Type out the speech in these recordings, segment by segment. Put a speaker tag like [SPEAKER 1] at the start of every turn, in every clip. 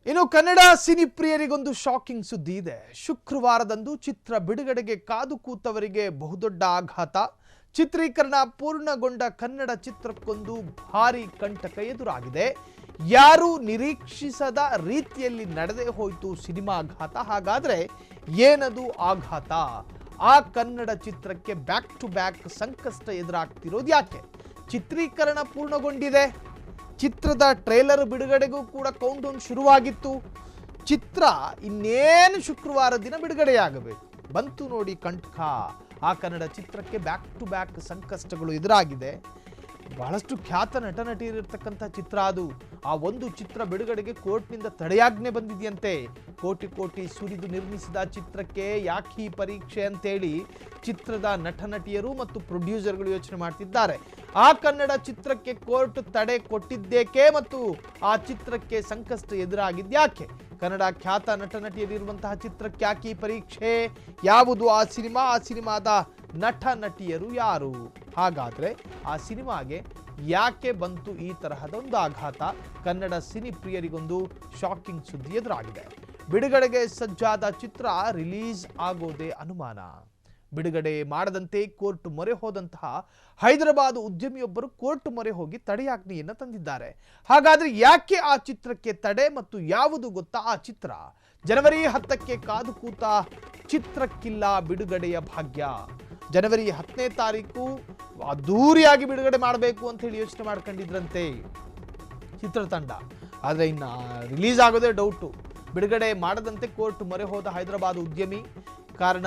[SPEAKER 1] ಇನ್ನು Kannada cine ಪ್ರಿಯರಿಗೊಂದು shocking ಸುದ್ದಿ ಇದೆ. ಶುಕ್ರವಾರದಂದು ಚಿತ್ರ ಬಿಡುಗಡೆಗೆ ಕಾದು ಕೂತವರಿಗೆ ಬಹುದೊಡ್ಡ ಆಘಾತ. ಚಿತ್ರೀಕರಣ ಪೂರ್ಣಗೊಂಡ ಕನ್ನಡ ಚಿತ್ರಕ್ಕೊಂದು ಭಾರಿ ಕಂಟಕ ಎದುರಾಗಿದೆ. ಯಾರು ನಿರೀಕ್ಷಿಸದ ರೀತಿಯಲ್ಲಿ ನಡೆದೇ ಹೋಯಿತು ಸಿನಿಮಾ ಆಘಾತ. ಹಾಗಾದ್ರೆ ಏನದು ಆಘಾತ? ಆ ಕನ್ನಡ ಚಿತ್ರಕ್ಕೆ ಬ್ಯಾಕ್ ಟು ಬ್ಯಾಕ್ ಸಂಕಷ್ಟ ಎದುರಾಗ್ತಿರೋದು ಯಾಕೆ? ಚಿತ್ರೀಕರಣ ಪೂರ್ಣಗೊಂಡಿದೆ, ಚಿತ್ರದ ಟ್ರೇಲರ್ ಬಿಡುಗಡೆಗೂ ಕೂಡ ಕೌಂಟ್ ಡೌನ್ ಶುರುವಾಗಿತ್ತು. ಚಿತ್ರ ಇನ್ನೇನು ಶುಕ್ರವಾರ ದಿನ ಬಿಡುಗಡೆಯಾಗಬೇಕು. ಬಂತು ನೋಡಿ ಕಂಟಕ. ಆ ಕನ್ನಡ ಚಿತ್ರಕ್ಕೆ ಬ್ಯಾಕ್ ಟು ಬ್ಯಾಕ್ ಸಂಕಷ್ಟಗಳು ಎದುರಾಗಿದೆ. ಬಹಳಷ್ಟು ಖ್ಯಾತ ನಟ ನಟಿಯರಿರ್ತಕ್ಕಂಥ ಚಿತ್ರ ಅದು. ಆ ಒಂದು ಚಿತ್ರ ಬಿಡುಗಡೆಗೆ ಕೋರ್ಟ್ನಿಂದ ತಡೆಯಾಜ್ಞೆ ಬಂದಿದೆಯಂತೆ. ಕೋಟಿ ಕೋಟಿ ಸುರಿದು ನಿರ್ಮಿಸಿದ ಚಿತ್ರಕ್ಕೆ ಯಾಕೆ ಪರೀಕ್ಷೆ ಅಂತೇಳಿ ಚಿತ್ರದ ನಟ ನಟಿಯರು ಮತ್ತು ಪ್ರೊಡ್ಯೂಸರ್ಗಳು ಯೋಚನೆ ಮಾಡ್ತಿದ್ದಾರೆ. ಆ ಕನ್ನಡ ಚಿತ್ರಕ್ಕೆ ಕೋರ್ಟ್ ತಡೆ ಕೊಟ್ಟಿದ್ದೇಕೆ ಮತ್ತು ಆ ಚಿತ್ರಕ್ಕೆ ಸಂಕಷ್ಟ ಎದುರಾಗಿದ್ಯಾಕೆ? ಕನ್ನಡ ಖ್ಯಾತ ನಟ ನಟಿಯರಿರುವಂತಹ ಚಿತ್ರಕ್ಕೆ ಯಾಕೆ ಪರೀಕ್ಷೆ? ಯಾವುದು ಆ ಸಿನಿಮಾ? ಆ ಸಿನಿಮಾದ ನಟ ನಟಿಯರು ಯಾರು? ಹಾಗಾದ್ರೆ ಆ ಸಿನಿಮಾಗೆ ಯಾಕೆ ಬಂತು ಈ ತರಹದ ಒಂದು ಆಘಾತ? ಕನ್ನಡ ಸಿನಿ ಪ್ರಿಯರಿಗೊಂದು ಶಾಕಿಂಗ್ ಸುದ್ದಿ ಎದುರಾಗಿದೆ. ಬಿಡುಗಡೆಗೆ ಸಜ್ಜಾದ ಚಿತ್ರ ರಿಲೀಸ್ ಆಗೋದೇ ಅನುಮಾನ. ಬಿಡುಗಡೆ ಮಾಡದಂತೆ ಕೋರ್ಟ್ ಮೊರೆ ಹೋದಂತಹ ಹೈದರಾಬಾದ್ ಉದ್ಯಮಿಯೊಬ್ಬರು ಕೋರ್ಟ್ ಮೊರೆ ಹೋಗಿ ತಡೆಯಾಜ್ಞೆಯನ್ನು ತಂದಿದ್ದಾರೆ. ಹಾಗಾದ್ರೆ ಯಾಕೆ ಆ ಚಿತ್ರಕ್ಕೆ ತಡೆ ಮತ್ತು ಯಾವುದು ಗೊತ್ತಾ ಆ ಚಿತ್ರ? ಜನವರಿ 10ಕ್ಕೆ ಕಾದು ಕೂತ ಚಿತ್ರಕ್ಕಿಲ್ಲ ಬಿಡುಗಡೆಯ ಭಾಗ್ಯ. ಜನವರಿ 10ನೇ ತಾರೀಕು ಅದ್ದೂರಿಯಾಗಿ ಬಿಡುಗಡೆ ಮಾಡಬೇಕು ಅಂತ ಹೇಳಿ ಯೋಚನೆ ಮಾಡ್ಕೊಂಡಿದ್ರಂತೆ ಚಿತ್ರತಂಡ. ಆದರೆ ಇನ್ನು ರಿಲೀಸ್ ಆಗೋದೇ ಡೌಟು. ಬಿಡುಗಡೆ ಮಾಡದಂತೆ ಕೋರ್ಟ್ ಮೊರೆ ಹೋದ ಹೈದರಾಬಾದ್ ಉದ್ಯಮಿ. ಕಾರಣ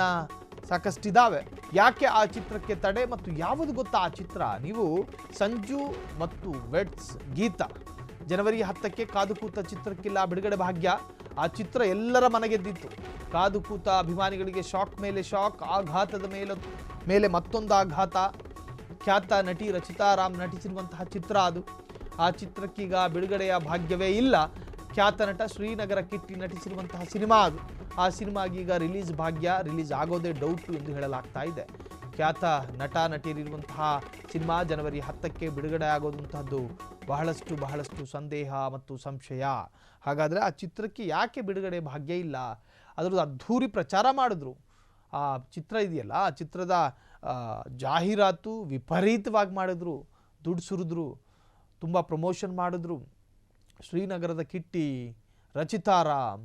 [SPEAKER 1] ಸಾಕಷ್ಟಿದ್ದಾವೆ. ಯಾಕೆ ಆ ಚಿತ್ರಕ್ಕೆ ತಡೆ ಮತ್ತು ಯಾವುದು ಗೊತ್ತಾ ಆ ಚಿತ್ರ? ನೀವು ಸಂಜು ಮತ್ತು ವೆಟ್ಸ್ ಗೀತಾ ಜನವರಿ 10ಕ್ಕೆ ಕಾದು ಕೂತ ಚಿತ್ರಕ್ಕಿಲ್ಲ ಬಿಡುಗಡೆ ಭಾಗ್ಯ. ಆ ಚಿತ್ರ ಎಲ್ಲರ ಮನಗೆದ್ದಿತ್ತು. ಕಾದು ಕೂತ ಅಭಿಮಾನಿಗಳಿಗೆ ಶಾಕ್ ಮೇಲೆ ಶಾಕ್, ಆಘಾತದ ಮೇಲೆ ಮತ್ತೊಂದು ಆಘಾತ. ಖ್ಯಾತ ನಟಿ ರಚಿತಾ ರಾಮ್ ನಟಿಸಿರುವಂತಹ ಚಿತ್ರ ಅದು. ಆ ಚಿತ್ರಕ್ಕೀಗ ಬಿಡುಗಡೆಯ ಭಾಗ್ಯವೇ ಇಲ್ಲ. ಖ್ಯಾತ ನಟ ಶ್ರೀನಗರ ಕಿಟ್ಟಿ ನಟಿಸಿರುವಂತಹ ಸಿನಿಮಾ ಅದು. ಆ ಸಿನಿಮಾಗೀಗ ರಿಲೀಸ್ ಆಗೋದೇ ಡೌಟು ಎಂದು ಹೇಳಲಾಗ್ತಾ ಇದೆ. ಖ್ಯಾತ ನಟ ನಟಿಯರಿರುವಂತಹ ಸಿನಿಮಾ ಜನವರಿ 10ಕ್ಕೆ ಬಿಡುಗಡೆ ಆಗೋದಂತಹದ್ದು ಬಹಳಷ್ಟು ಸಂದೇಹ ಮತ್ತು ಸಂಶಯ. ಹಾಗಾದರೆ ಆ ಚಿತ್ರಕ್ಕೆ ಯಾಕೆ ಬಿಡುಗಡೆ ಭಾಗ್ಯ ಇಲ್ಲ? ಅದರದ್ದು ಅದ್ಧೂರಿ ಪ್ರಚಾರ ಮಾಡಿದ್ರು. ಆ ಚಿತ್ರ ಇದೆಯಲ್ಲ, ಆ ಚಿತ್ರದ ಜಾಹೀರಾತು ವಿಪರೀತವಾಗಿ ಮಾಡಿದ್ರು, ದುಡ್ಡು ಸುರಿದ್ರು, ತುಂಬ ಪ್ರಮೋಷನ್ ಮಾಡಿದ್ರು. ಶ್ರೀನಗರದ ಕಿಟ್ಟಿ, ರಚಿತಾ ರಾಮ್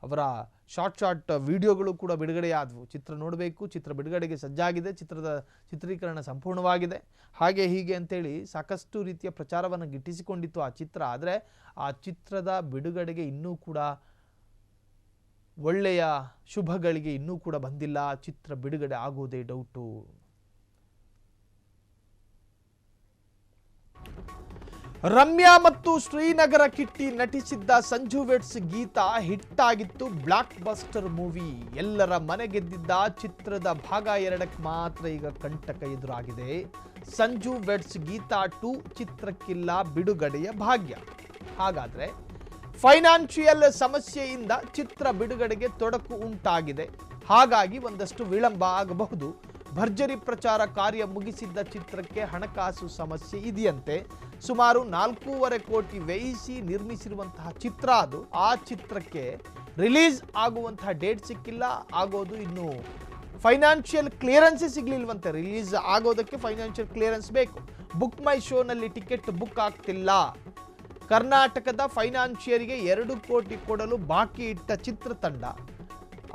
[SPEAKER 1] ಅವರ ಶಾರ್ಟ್ ವಿಡಿಯೋಗಳು ಕೂಡ ಬಿಡುಗಡೆಯಾದವು. ಚಿತ್ರ ನೋಡಬೇಕು, ಚಿತ್ರ ಬಿಡುಗಡೆಗೆ ಸಜ್ಜಾಗಿದೆ, ಚಿತ್ರದ ಚಿತ್ರೀಕರಣ ಸಂಪೂರ್ಣವಾಗಿದೆ, ಹಾಗೆ ಹೀಗೆ ಅಂತೇಳಿ ಸಾಕಷ್ಟು ರೀತಿಯ ಪ್ರಚಾರವನ್ನು ಗಿಟ್ಟಿಸಿಕೊಂಡಿತ್ತು ಆ ಚಿತ್ರ. ಆದರೆ ಆ ಚಿತ್ರದ ಬಿಡುಗಡೆಗೆ ಇನ್ನೂ ಕೂಡ ಒಳ್ಳೆಯ ಶುಭಗಳಿಗೆ ಇನ್ನೂ ಕೂಡ ಬಂದಿಲ್ಲ. ಚಿತ್ರ ಬಿಡುಗಡೆ ಆಗೋದೇ ಡೌಟು. ರಮ್ಯಾ ಮತ್ತು ಶ್ರೀನಗರ ಕಿಟ್ಟಿ ನಟಿಸಿದ್ದ ಸಂಜು ವೆಟ್ಸ್ ಗೀತಾ ಹಿಟ್ ಆಗಿತ್ತು. Blockbuster movie. ಎಲ್ಲರ ಮನೆಗೆದ್ದಿದ್ದ ಚಿತ್ರದ ಭಾಗ 2ಕ್ಕೆ ಮಾತ್ರ ಈಗ ಕಂಟಕ ಎದುರಾಗಿದೆ. ಸಂಜು ವೆಟ್ಸ್ ಗೀತಾ 2 ಚಿತ್ರಕ್ಕಿಲ್ಲ ಬಿಡುಗಡೆಯ ಭಾಗ್ಯ. ಹಾಗಾದ್ರೆ ಫೈನಾನ್ಷಿಯಲ್ ಸಮಸ್ಯೆಯಿಂದ ಚಿತ್ರ ಬಿಡುಗಡೆಗೆ ತೊಡಕು ಉಂಟಾಗಿದೆ. ಹಾಗಾಗಿ ಒಂದಷ್ಟು ವಿಳಂಬ ಆಗಬಹುದು. ಭರ್ಜರಿ ಪ್ರಚಾರ ಕಾರ್ಯ ಮುಗಿಸಿದ್ದ ಚಿತ್ರಕ್ಕೆ ಹಣಕಾಸು ಸಮಸ್ಯೆ ಇದೆಯಂತೆ. ಸುಮಾರು 4.5 ಕೋಟಿ ವ್ಯಯಿಸಿ ನಿರ್ಮಿಸಿರುವಂತಹ ಚಿತ್ರ ಅದು. ಆ ಚಿತ್ರಕ್ಕೆ ರಿಲೀಸ್ ಆಗುವಂತಹ ಡೇಟ್ ಸಿಕ್ಕಿಲ್ಲ. ಆಗೋದು ಇನ್ನು ಫೈನಾನ್ಷಿಯಲ್ ಕ್ಲಿಯರೆನ್ಸೇ ಸಿಗ್ಲಿಲ್ವಂತೆ. ರಿಲೀಸ್ ಆಗೋದಕ್ಕೆ ಫೈನಾನ್ಷಿಯಲ್ ಕ್ಲಿಯರೆನ್ಸ್ ಬೇಕು. ಬುಕ್ ಮೈ ಶೋನಲ್ಲಿ ಟಿಕೆಟ್ ಬುಕ್ ಆಗ್ತಿಲ್ಲ. ಕರ್ನಾಟಕದ ಫೈನಾನ್ಷಿಯರಿಗೆ 2 ಕೋಟಿ ಕೊಡಲು ಬಾಕಿ ಇಟ್ಟ ಚಿತ್ರತಂಡ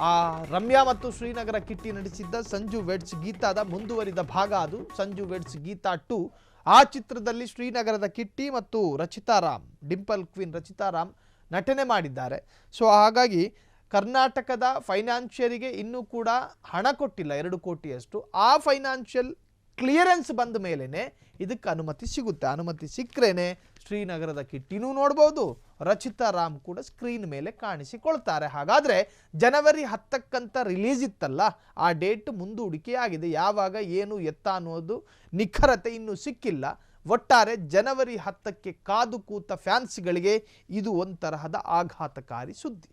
[SPEAKER 1] ಆ ರಮ್ಯಾ ಮತ್ತು ಶ್ರೀನಗರ ಕಿಟ್ಟಿ ನಟಿಸಿದ್ದ ಸಂಜು ವೆಟ್ಸ್ ಗೀತಾದ ಮುಂದುವರಿದ ಭಾಗ ಅದು. ಸಂಜು ವೆಟ್ಸ್ ಗೀತಾ 2. ಆ ಚಿತ್ರದಲ್ಲಿ ಶ್ರೀನಗರದ ಕಿಟ್ಟಿ ಮತ್ತು ರಚಿತಾ ರಾಮ್, ಡಿಂಪಲ್ ಕ್ವೀನ್ ರಚಿತಾ ರಾಮ್ ನಟನೆ ಮಾಡಿದ್ದಾರೆ. ಸೊ ಹಾಗಾಗಿ ಕರ್ನಾಟಕದ ಫೈನಾನ್ಷಿಯರಿಗೆ ಇನ್ನೂ ಕೂಡ ಹಣ ಕೊಟ್ಟಿಲ್ಲ 2 ಕೋಟಿಯಷ್ಟು. ಆ ಫೈನಾನ್ಷಿಯಲ್ ಕ್ಲಿಯರೆನ್ಸ್ ಬಂದ ಮೇಲೇ ಇದಕ್ಕೆ ಅನುಮತಿ ಸಿಗುತ್ತೆ. ಅನುಮತಿ ಸಿಕ್ಕರೇನೆ ಶ್ರೀನಗರದ ಕಿಟ್ಟಿನೂ ನೋಡ್ಬೋದು, ರಚಿತಾ ರಾಮ್ ಕೂಡ ಸ್ಕ್ರೀನ್ ಮೇಲೆ ಕಾಣಿಸಿಕೊಳ್ತಾರೆ. ಹಾಗಾದರೆ ಜನವರಿ 10ಕ್ಕಂತ ರಿಲೀಸ್ ಇತ್ತಲ್ಲ, ಆ ಡೇಟ್ ಮುಂದೂಡಿಕೆಯಾಗಿದೆ. ಯಾವಾಗ ಏನು ಎತ್ತ ಅನ್ನೋದು ನಿಖರತೆ ಇನ್ನೂ ಸಿಕ್ಕಿಲ್ಲ. ಒಟ್ಟಾರೆ ಜನವರಿ 10ಕ್ಕೆ ಕಾದು ಕೂತ ಫ್ಯಾನ್ಸ್ಗಳಿಗೆ ಇದು ಒಂತರಹದ ಆಘಾತಕಾರಿ ಸುದ್ದಿ.